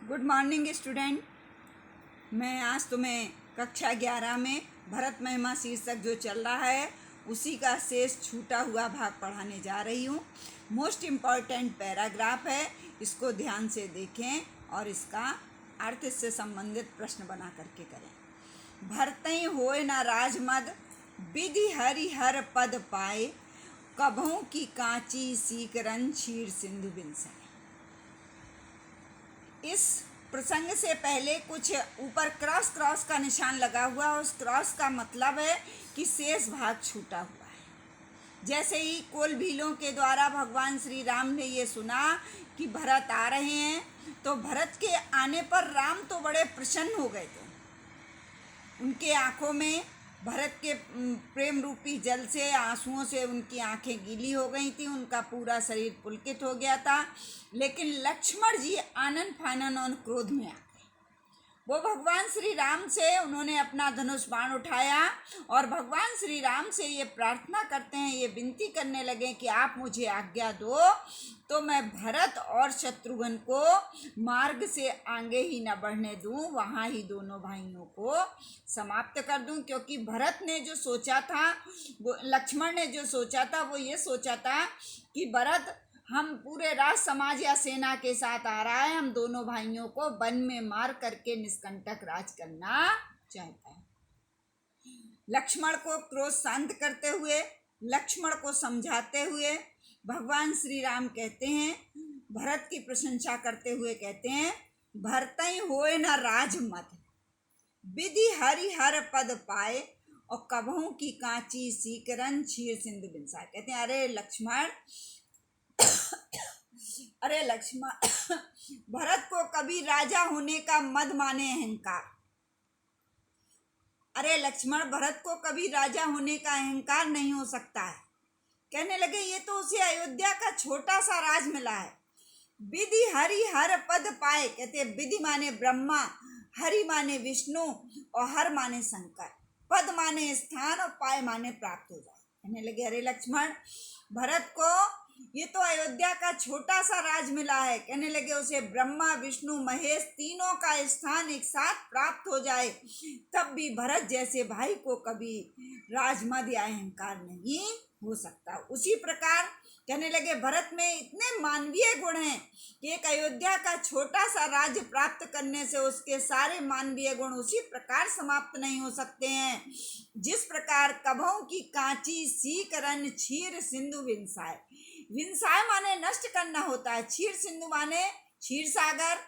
Good morning student. मैं आज तुम्हें कक्षा 11 में भरत महिमा शीर्षक जो चल रहा है उसी का शेष छूटा हुआ भाग पढ़ाने जा रही हूँ। मोस्ट इम्पॉर्टेंट पैराग्राफ है, इसको ध्यान से देखें और इसका अर्थ से संबंधित प्रश्न बना करके करें। भरतई होए न राजमद, विधि हरि हर पद पाए, कभों की कांची सीक रन क्षीर सिंधु बिनसाए। इस प्रसंग से पहले कुछ ऊपर क्रॉस का निशान लगा हुआ है। उस क्रॉस का मतलब है कि शेष भाग छूटा हुआ है। जैसे ही कोल भीलों के द्वारा भगवान श्री राम ने ये सुना कि भरत आ रहे हैं, तो भरत के आने पर राम तो बड़े प्रसन्न हो गए थे। उनके आंखों में भरत के प्रेम रूपी जल से, आंसुओं से उनकी आंखें गीली हो गई थी, उनका पूरा शरीर पुलकित हो गया था। लेकिन लक्ष्मण जी आनन फानन और क्रोध में आ गए। वो भगवान श्री राम से उन्होंने अपना धनुष बाण उठाया और भगवान श्री राम से ये प्रार्थना करते हैं, ये विनती करने लगे कि आप मुझे आज्ञा दो तो मैं भरत और शत्रुघ्न को मार्ग से आगे ही न बढ़ने दूं, वहाँ ही दोनों भाइयों को समाप्त कर दूं। क्योंकि भरत ने जो सोचा था, वो लक्ष्मण ने जो सोचा था, वो ये सोचा था कि भरत हम पूरे राज समाज या सेना के साथ आ रहा है, हम दोनों भाइयों को वन में मार करके निष्कंटक राज करना चाहता है। लक्ष्मण को क्रोध शांत करते हुए, लक्ष्मण को समझाते हुए भगवान श्री राम कहते हैं, भरत की प्रशंसा करते हुए कहते हैं, भरतई होए न राजमद, विधि हरि हर पद पाए, और कभों की कांची सीकरन क्षीर सिंधु बिनसाए। कहते हैं अरे लक्ष्मण भरत को कभी राजा होने का मद माने अहंकार। अरे लक्ष्मण, भरत को कभी राजा होने का अहंकार नहीं हो सकता है। कहने लगे ये तो उसे अयोध्या का छोटा सा राज मिला है। विधि हरि हर पद पाए। कहते विधि माने ब्रह्मा, हरि माने विष्णु और हर माने शंकर। पद माने स्थान और पाए माने प्राप्त हो जाए। कहने लगे अरे लक्ष्मण, भरत को ये तो अयोध्या का छोटा सा राज मिला है। कहने लगे उसे ब्रह्मा विष्णु महेश तीनों का स्थान एक साथ प्राप्त हो जाए, तब भी भरत जैसे भाई को कभी राजमद या अहंकार नहीं हो सकता। उसी प्रकार कहने लगे भरत में इतने मानवीय गुण हैं कि एक अयोध्या का छोटा सा राज्य प्राप्त करने से उसके सारे मानवीय गुण उसी प्रकार समाप्त नहीं हो सकते हैं जिस प्रकार कभों की कांची सीक रन क्षीर सिंधु विनसाए। विनसाए माने नष्ट करना होता है, क्षीर सिंधु माने क्षीर सागर,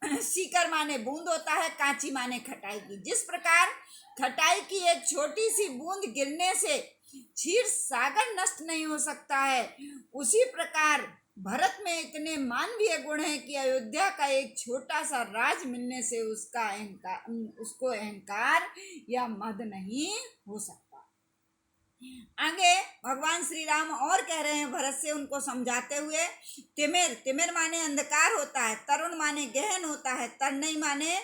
सीकर माने बूंद होता है, कांची माने खटाई की। जिस प्रकार खटाई की एक छोटी सी बूंद गिरने से क्षीर सागर नष्ट नहीं हो सकता है, उसी प्रकार भरत में इतने मानवीय गुण हैं कि अयोध्या का एक छोटा सा राज मिलने से उसको अहंकार या मद नहीं हो सकता। आगे भगवान श्री राम और कह रहे हैं भरत से, उनको समझाते हुए, तिमिर माने अंधकार होता है, तरुण माने गहन होता है, तरनई माने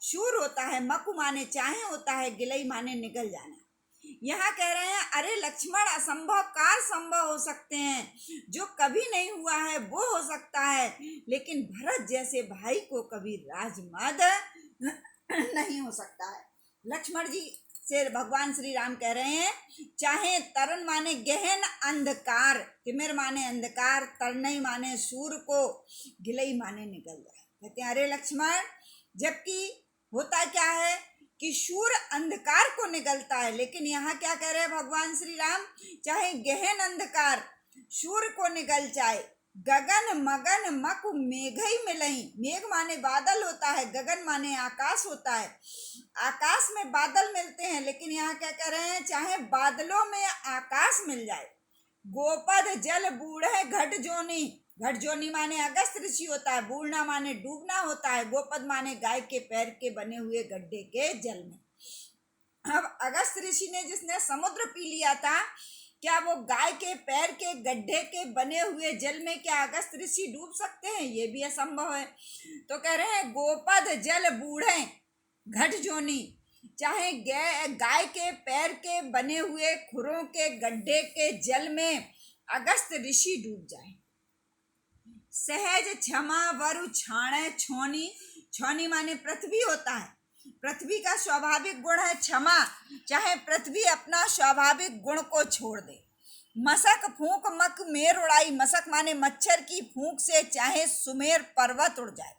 शूर होता है, मकु माने चाहे होता है, गिलई माने निगल जाना। यहाँ कह रहे हैं अरे लक्ष्मण, असंभव कार संभव हो सकते हैं, जो कभी नहीं हुआ है वो हो सकता है, लेकिन भरत जैसे भाई को कभी राजमद नहीं हो सकता है। लक्ष्मण जी से भगवान श्री राम कह रहे हैं, चाहे तरण माने गहन अंधकार, तिमिर माने अंधकार, तरनई माने सूर को, गिलई माने निकल जाए। कहते हैं अरे लक्ष्मण, जबकि होता क्या है कि शूर अंधकार को निगलता है, लेकिन यहाँ क्या कह रहे हैं भगवान श्री राम, चाहे गहन अंधकार शूर को निगल जाए, गगन मगन मकु मेघई मिलई। मेघ माने बादल होता है, गगन माने आकाश होता है, आकाश में बादल मिलते हैं, लेकिन यहाँ क्या कह रहे हैं, चाहे बादलों में आकाश मिल जाए, गोपद जल बूढ़े घट जोनी। घट जोनी माने अगस्त ऋषि होता है, बूढ़ना माने डूबना होता है, गोपद माने गाय के पैर के बने हुए गड्ढे के जल में। अब अगस्त ऋषि ने जिसने समुद्र पी लिया था, क्या वो गाय के पैर के गड्ढे के बने हुए जल में क्या अगस्त ऋषि डूब सकते हैं? ये भी असंभव है। तो कह रहे हैं गोपद जल बूढ़े घट जोनी, चाहे गाय के पैर के बने हुए खुरों के गड्ढे के जल में अगस्त ऋषि डूब जाए, सहज क्षमा वरु छाणे छोनी। छोनी माने पृथ्वी होता है। पृथ्वी का स्वाभाविक गुण है क्षमा। चाहे पृथ्वी अपना स्वाभाविक गुण को छोड़ दे। मशक फूंक मक मेर उड़ाई। मशक माने मच्छर की फूंक से चाहे सुमेर पर्वत उड़ जाए।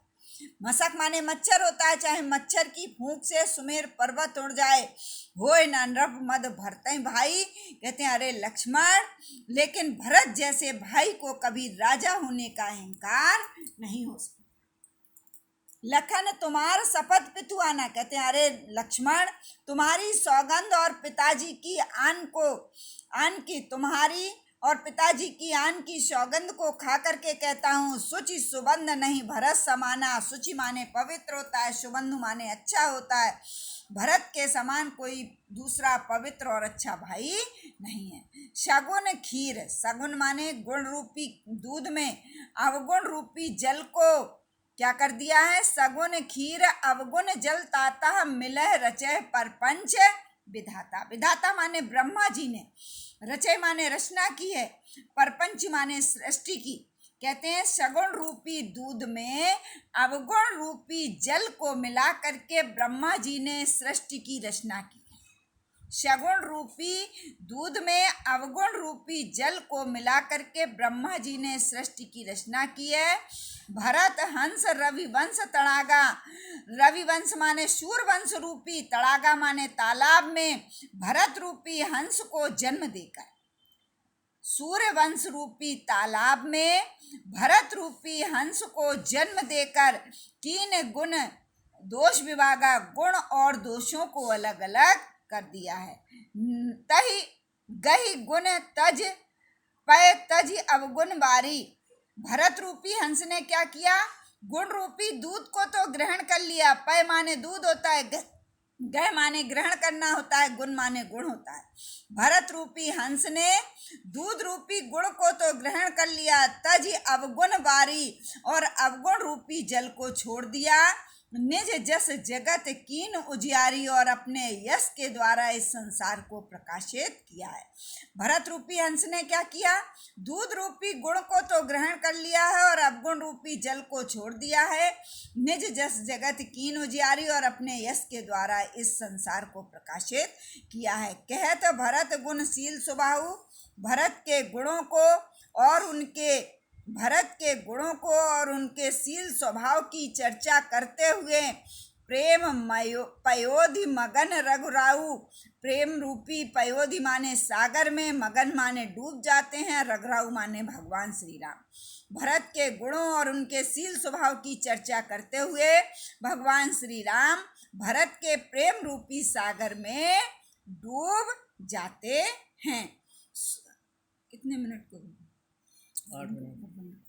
मशक माने मच्छर होता है। चाहे मच्छर की फूंक से सुमेर पर्वत उड़ जाए। होय न नृप मद भरतई भाई। कहते हैं अरे लक्ष्मण, लेकिन भरत जैसे भाई को कभी राजा होने का अहंकार नहीं हो सकता। लखन तुम्हार शपथ पितु आना। कहते हैं अरे लक्ष्मण, तुम्हारी सौगंध और पिताजी की आन की तुम्हारी और पिताजी की आन की सौगंध को खा करके कहता हूँ, शुचि सुबंध नहीं भरत समाना। शुचि माने पवित्र होता है, सुबंधु माने अच्छा होता है। भरत के समान कोई दूसरा पवित्र और अच्छा भाई नहीं है। शगुन खीर। शगुन माने गुण रूपी दूध में अवगुण रूपी जल को क्या कर दिया है। सगुन खीर अवगुण जल ताता मिलह रचय परपंच विधाता। विधाता माने ब्रह्मा जी ने, रचय माने रचना की है, परपंच माने सृष्टि की। कहते हैं सगुण रूपी दूध में अवगुण रूपी जल को मिला करके ब्रह्मा जी ने सृष्टि की रचना की। सगुण रूपी दूध में अवगुण रूपी जल को मिला करके ब्रह्मा जी ने सृष्टि की रचना की है। भरत हंस रविवंश तड़ागा। रविवंश माने सूर्यवंश रूपी, तड़ागा माने तालाब में भरत रूपी हंस को जन्म देकर, सूर्यवंश रूपी तालाब में भरत रूपी हंस को जन्म देकर तीन गुण दोष विभागा, गुण और दोषों को अलग अलग कर दिया है। तहि गहि गुण तज पय तज अवगुण बारी। भरत रूपी हंस ने क्या किया, गुण रूपी दूध को तो ग्रहण कर लिया। पय माने दूध होता है, गह माने ग्रहण करना होता है, गुण माने गुण होता है। भरत रूपी हंस ने दूध रूपी गुण को तो ग्रहण कर लिया, तज अवगुण बारी, और अवगुण रूपी जल को छोड़ दिया। निज जस जगत कीन उजियारी, और अपने यश के द्वारा इस संसार को प्रकाशित किया है। भरत रूपी हंस ने क्या किया, दूध रूपी गुण को तो ग्रहण कर लिया है और अवगुण रूपी जल को छोड़ दिया है। निज जस जगत कीन उजियारी, और अपने यश के द्वारा इस संसार को प्रकाशित किया है। कहत भरत गुणशील स्वभाव। भरत के गुणों को और उनके शील स्वभाव की चर्चा करते हुए प्रेम पयोधि मगन रघुराऊ। प्रेम रूपी पयोधि माने सागर में, मगन माने डूब जाते हैं, रघुराऊ माने भगवान श्री राम। भरत के गुणों और उनके शील स्वभाव की चर्चा करते हुए भगवान श्री राम भरत के प्रेम रूपी सागर में डूब जाते हैं। कितने मिनट को? 8 मिनट।